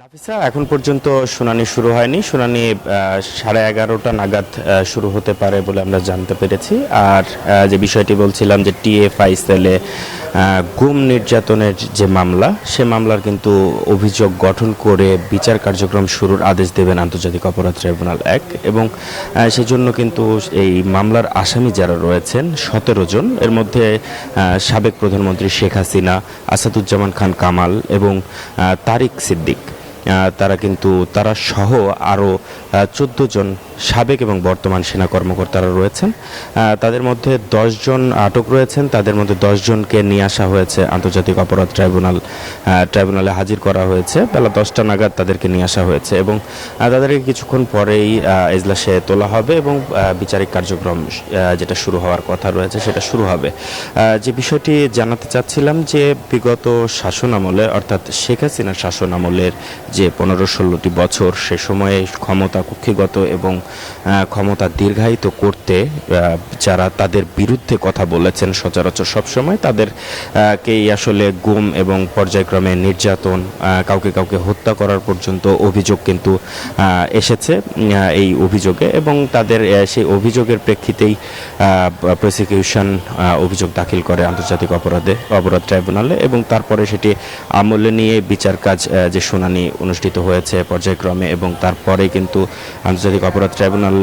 নাফিসা, এখন পর্যন্ত শুনানি শুরু হয়নি। শুনানি 11:30 নাগাদ শুরু হতে পারে বলে আমরা জানতে পেরেছি। আর যে বিষয়টি বলছিলাম যে টিএফআইসেলে গুম নির্যাতনের যে মামলা, সে মামলার কিন্তু অভিযোগ গঠন করে বিচার কার্যক্রম শুরুর আদেশ দেবেন আন্তর্জাতিক অপরাধ ট্রাইব্যুনাল 1 এবং সেজন্য কিন্তু এই মামলার আসামি যারা রয়েছেন 17 জন, এর মধ্যে সাবেক প্রধানমন্ত্রী শেখ হাসিনা, আসাদুজ্জামান খান কামাল এবং তারিক সিদ্দিক, তারা সহ আরও 14 জন সাবেক এবং বর্তমান সেনা কর্মকর্তারা রয়েছেন। তাদের মধ্যে 10 জন আটক রয়েছেন। তাদের মধ্যে 10 জনকে নিয়ে আসা হয়েছে আন্তর্জাতিক অপরাধ ট্রাইব্যুনালে হাজির করা হয়েছে। বেলা 10টা নাগাদ তাদেরকে নিয়ে আসা হয়েছে এবং তাদেরকে কিছুক্ষণ পরেই এজলাসে তোলা হবে এবং বিচারিক কার্যক্রম যেটা শুরু হওয়ার কথা রয়েছে সেটা শুরু হবে। যে বিষয়টি জানাতে চাচ্ছিলাম যে বিগত শাসনামলে, অর্থাৎ শেখ হাসিনার শাসনামলের যে 15-16টি বছর, সে সময়ে ক্ষমতা কুক্ষিগত এবং ক্ষমতা দীর্ঘায়িত করতে যারা তাদের বিরুদ্ধে কথা বলেছেন সচরাচর সবসময়, তাদেরকেই আসলে গুম এবং পর্যায়ক্রমে নির্যাতন, কাউকে হত্যা করার পর্যন্ত অভিযোগ কিন্তু এসেছে এই অভিযোগে, এবং তাদের সেই অভিযোগের প্রেক্ষিতেই প্রসিকিউশন অভিযোগ দাখিল করে আন্তর্জাতিক অপরাধ ট্রাইব্যুনালে এবং তারপরে সেটি আমলে নিয়ে বিচার কাজ যে শুনানি অনুষ্ঠিত হয়েছে পর্যায়ক্রমে, এবং তারপরে কিন্তু আন্তর্জাতিক অপরাধ ট্রাইব্যুনাল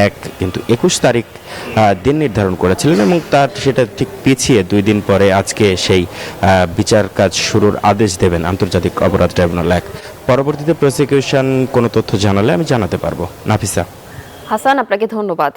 1 কিন্তু 21 তারিখ দিন নির্ধারণ করেছিলেন এবং সেটা ঠিক পিছিয়ে 2 দিন পরে আজকে সেই বিচার কাজ শুরুর আদেশ দেবেন আন্তর্জাতিক অপরাধ ট্রাইব্যুনাল 1। পরবর্তীতে প্রসিকিউশন কোনো তথ্য জানালে আমি জানাতে পারবো। নাফিসা। হাসান, আপনাকে ধন্যবাদ।